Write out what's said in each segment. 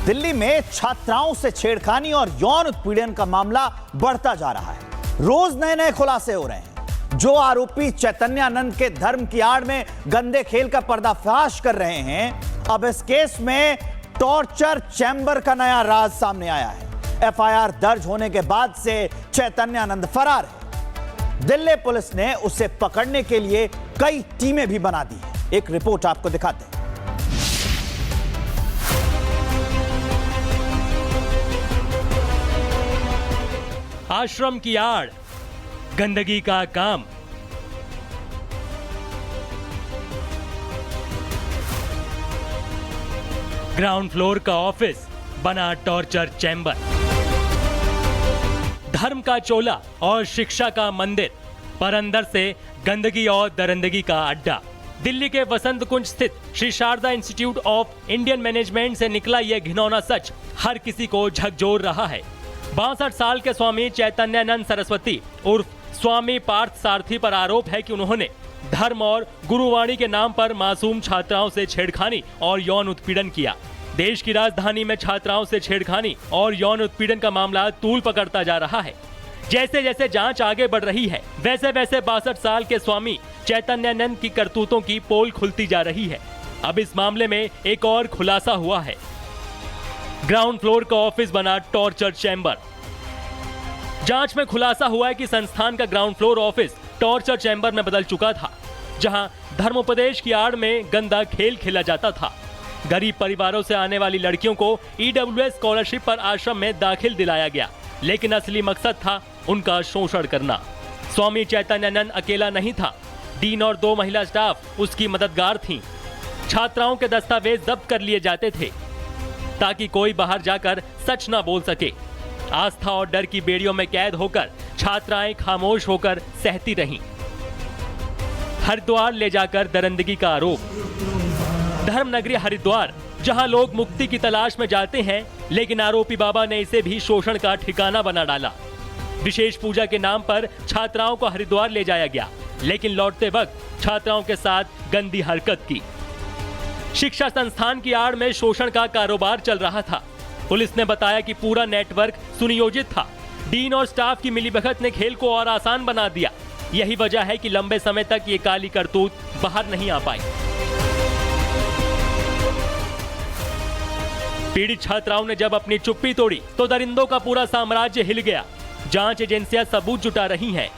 दिल्ली में छात्राओं से छेड़खानी और यौन उत्पीड़न का मामला बढ़ता जा रहा है। रोज नए नए खुलासे हो रहे हैं। जो आरोपी चैतन्यानंद के धर्म की आड़ में गंदे खेल का पर्दाफाश कर रहे हैं, अब इस केस में टॉर्चर चैंबर का नया राज सामने आया है। एफआईआर दर्ज होने के बाद से चैतन्यानंद फरार है। दिल्ली पुलिस ने उसे पकड़ने के लिए कई टीमें भी बना दी हैं। एक रिपोर्ट आपको दिखाते हैं। आश्रम की आड़, गंदगी का काम। ग्राउंड फ्लोर का ऑफिस बना टॉर्चर चैंबर। धर्म का चोला और शिक्षा का मंदिर, पर अंदर से गंदगी और दरिंदगी का अड्डा। दिल्ली के वसंत कुंज स्थित Shri Sharda institute of Indian management से निकला यह घिनौना सच हर किसी को झकझोर रहा है। 62 साल के स्वामी चैतन्यानंद सरस्वती उर्फ स्वामी पार्थ सारथी पर आरोप है कि उन्होंने धर्म और गुरुवाणी के नाम पर मासूम छात्राओं से छेड़खानी और यौन उत्पीड़न किया। देश की राजधानी में छात्राओं से छेड़खानी और यौन उत्पीड़न का मामला तूल पकड़ता जा रहा है। जैसे जैसे जांच आगे बढ़ रही है, वैसे वैसे 62 साल के स्वामी चैतन्यानंद की करतूतों की पोल खुलती जा रही है। अब इस मामले में एक और खुलासा हुआ है। ग्राउंड फ्लोर का ऑफिस बना टॉर्चर चैंबर। जांच में खुलासा हुआ है कि संस्थान का ground floor office torture chamber में बदल चुका था, जहां धर्मोपदेश की आड़ में गंदा खेल खेला जाता था। गरीब परिवारों से आने वाली लड़कियों को ईडब्ल्यूएस स्कॉलरशिप पर आश्रम में दाखिल दिलाया गया, लेकिन असली मकसद था उनका शोषण करना। स्वामी चैतन्यानंद अकेला नहीं था, डीन और 2 महिला स्टाफ उसकी मददगार थीं। छात्राओं के दस्तावेज जब्त कर लिए जाते थे ताकि कोई बाहर जाकर सच ना बोल सके। आस्था और डर की बेड़ियों में कैद होकर छात्राएं खामोश होकर सहती रहीं। हरिद्वार ले जाकर दरिंदगी का आरोप। धर्म नगरी हरिद्वार, जहां लोग मुक्ति की तलाश में जाते हैं, लेकिन आरोपी बाबा ने इसे भी शोषण का ठिकाना बना डाला। विशेष पूजा के नाम पर छात्राओं को हरिद्वार ले जाया गया, लेकिन लौटते वक्त छात्राओं के साथ गंदी हरकत की। शिक्षा संस्थान की आड़ में शोषण का कारोबार चल रहा था। पुलिस ने बताया कि पूरा नेटवर्क सुनियोजित था। डीन और स्टाफ की मिलीभगत ने खेल को और आसान बना दिया। यही वजह है कि लंबे समय तक ये काली करतूत बाहर नहीं आ पाई। पीड़ित छात्राओं ने जब अपनी चुप्पी तोड़ी तो दरिंदों का पूरा साम्राज्य हिल गया। जांच एजेंसियां सबूत जुटा रही हैं,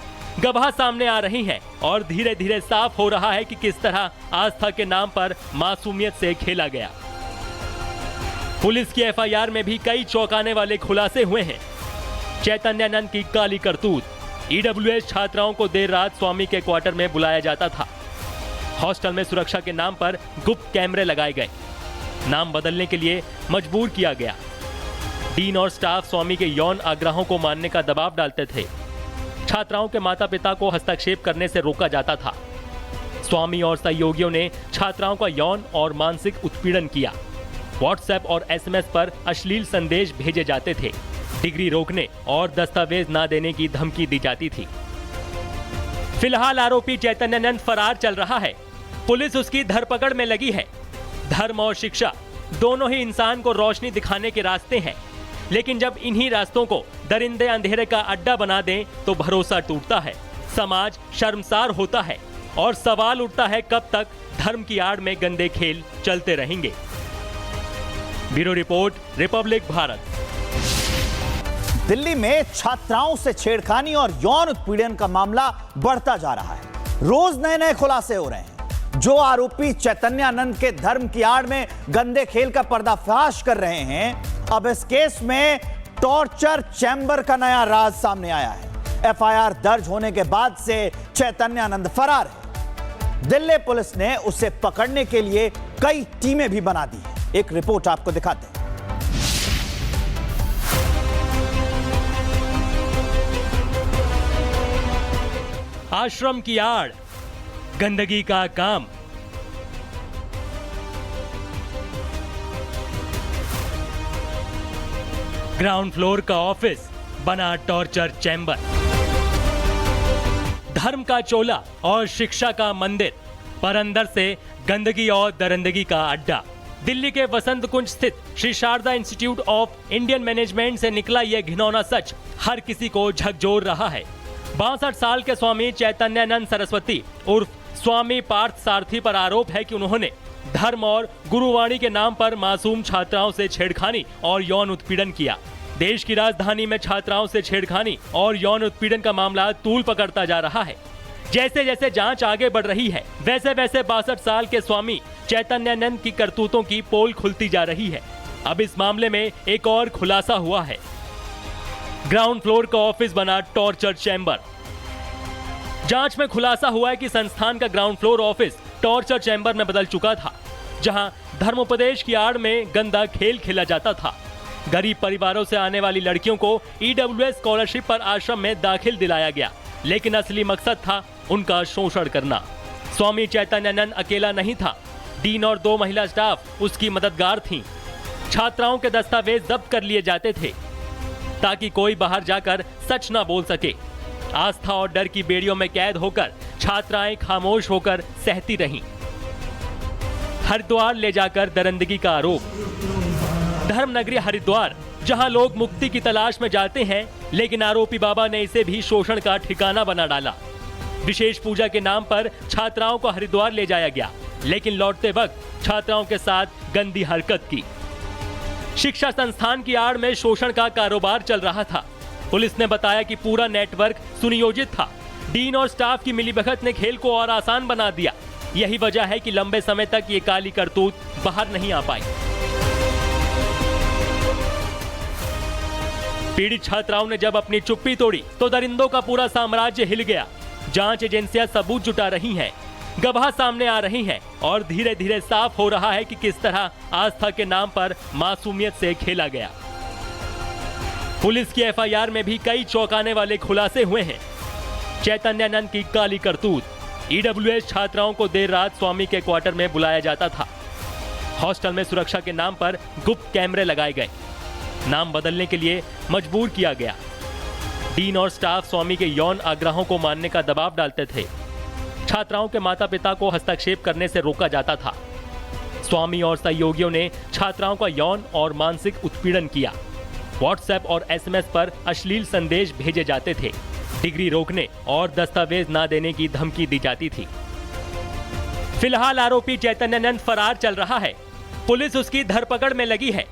गवाह सामने आ रही हैं और धीरे धीरे साफ हो रहा है कि किस तरह आस्था के नाम पर मासूमियत से खेला गया। पुलिस की एफआईआर में भी कई चौंकाने वाले खुलासे हुए हैं। चैतन्यानंद की काली करतूत। ईडब्ल्यूएस छात्राओं को देर रात स्वामी के क्वार्टर में बुलाया जाता था। हॉस्टल में सुरक्षा के नाम पर गुप्त कैमरे लगाए गए। नाम बदलने के लिए मजबूर किया गया। डीन और स्टाफ स्वामी के यौन आग्रहों को मानने का दबाव डालते थे। छात्राओं के माता पिता को हस्तक्षेप करने से रोका जाता था। स्वामी और सहयोगियों ने छात्राओं का यौन और मानसिक उत्पीड़न किया। व्हाट्सएप और एसएमएस पर अश्लील संदेश भेजे जाते थे। डिग्री रोकने और दस्तावेज ना देने की धमकी दी जाती थी। फिलहाल आरोपी चैतन्यानंद फरार चल रहा है। पुलिस उसकी धरपकड़ में लगी है। धर्म और शिक्षा दोनों ही इंसान को रोशनी दिखाने के रास्ते हैं, लेकिन जब इन्हीं रास्तों को दरिंदे अंधेरे का अड्डा बना दें तो भरोसा टूटता है, समाज शर्मसार होता है और सवाल उठता है कब तक धर्म की आड़ में गंदे खेल चलते रहेंगे। Bureau report, Republic Bharat. Delhi में छात्राओं से छेड़खानी और यौन उत्पीड़न का मामला बढ़ता जा रहा है। रोज नए नए खुलासे हो रहे हैं। जो आरोपी चैतन्यानंद के धर्म की आड़ में गंदे खेल का पर्दाफाश कर रहे हैं, अब इस केस में टॉर्चर चैंबर का नया राज सामने आया है। एफआईआर दर्ज होने के बाद से चैतन्यानंद फरार है। दिल्ली पुलिस ने उसे पकड़ने के लिए कई टीमें भी बना दी हैं। एक रिपोर्ट आपको दिखाते हैं। आश्रम की आड़, गंदगी का काम। ग्राउंड फ्लोर का ऑफिस बना टॉर्चर चैंबर। धर्म का चोला और शिक्षा का मंदिर, पर अंदर से गंदगी और दरिंदगी का अड्डा। दिल्ली के वसंत कुंज स्थित Shri Sharda institute of Indian management से निकला यह घिनौना सच हर किसी को झकझोर रहा है। 62 साल के स्वामी चैतन्यानंद सरस्वती उर्फ स्वामी पार्थ सारथी पर आरोप है कि उन्होंने धर्म और गुरुवाणी के नाम पर मासूम छात्राओं से छेड़खानी और यौन उत्पीड़न किया। देश की राजधानी में छात्राओं से छेड़खानी और यौन उत्पीड़न का मामला तूल पकड़ता जा रहा है। जैसे जैसे जांच आगे बढ़ रही है, वैसे वैसे 62 साल के स्वामी चैतन्यानंद की करतूतों की पोल खुलती जा रही है। अब इस मामले में एक और खुलासा हुआ है। ग्राउंड फ्लोर का ऑफिस बना टॉर्चर चैम्बर। जांच में खुलासा हुआ है कि संस्थान का ground floor office torture chamber में बदल चुका था, जहां धर्मोपदेश की आड़ में गंदा खेल खेला जाता था। गरीब परिवारों से आने वाली लड़कियों को ईडब्ल्यूएस स्कॉलरशिप पर आश्रम में दाखिल दिलाया गया, लेकिन असली मकसद था उनका शोषण करना। स्वामी चैतन्यानंद अकेला नहीं था, डीन और 2 महिला स्टाफ उसकी मददगार थीं। छात्राओं के दस्तावेज जब्त कर लिए जाते थे ताकि कोई बाहर जाकर सच ना बोल सके। आस्था और डर की बेड़ियों में कैद होकर छात्राएं खामोश होकर सहती रहीं। हरिद्वार ले जाकर दरिंदगी का आरोप। धर्म नगरी हरिद्वार, जहां लोग मुक्ति की तलाश में जाते हैं, लेकिन आरोपी बाबा ने इसे भी शोषण का ठिकाना बना डाला। विशेष पूजा के नाम पर छात्राओं को हरिद्वार ले जाया गया, लेकिन लौटते वक्त छात्राओं के साथ गंदी हरकत की। शिक्षा संस्थान की आड़ में शोषण का कारोबार चल रहा था। पुलिस ने बताया कि पूरा नेटवर्क सुनियोजित था। डीन और स्टाफ की मिलीभगत ने खेल को और आसान बना दिया। यही वजह है कि लंबे समय तक ये काली करतूत बाहर नहीं आ पाई। पीड़ित छात्राओं ने जब अपनी चुप्पी तोड़ी तो दरिंदों का पूरा साम्राज्य हिल गया। जांच एजेंसियां सबूत जुटा रही हैं, गवाह सामने आ रही हैं और धीरे धीरे साफ हो रहा है कि किस तरह आस्था के नाम पर मासूमियत से खेला गया। पुलिस की एफआईआर में भी कई चौंकाने वाले खुलासे हुए हैं। चैतन्यानंद की काली करतूत। ईडब्ल्यूएस छात्राओं को देर रात स्वामी के क्वार्टर में बुलाया जाता था। हॉस्टल में सुरक्षा के नाम पर गुप्त कैमरे लगाए गए। नाम बदलने के लिए मजबूर किया गया। डीन और स्टाफ स्वामी के यौन आग्रहों को मानने का दबाव डालते थे। छात्राओं के माता पिता को हस्तक्षेप करने से रोका जाता था। स्वामी और सहयोगियों ने छात्राओं का यौन और मानसिक उत्पीड़न किया। व्हाट्सएप और एसएमएस पर अश्लील संदेश भेजे जाते थे। डिग्री रोकने और दस्तावेज ना देने की धमकी दी जाती थी। फिलहाल आरोपी चैतन्यानंद फरार चल रहा है। पुलिस उसकी धरपकड़ में लगी है।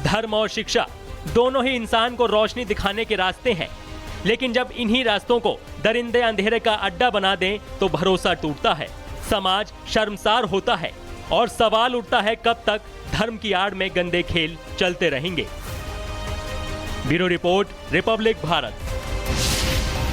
धर्म और शिक्षा दोनों ही इंसान को रोशनी दिखाने के रास्ते हैं, लेकिन जब इन्हीं रास्तों को दरिंदे अंधेरे का अड्डा बना दें तो भरोसा टूटता है, समाज शर्मसार होता है और सवाल उठता है कब तक धर्म की आड़ में गंदे खेल चलते रहेंगे। Bureau report, Republic Bharat.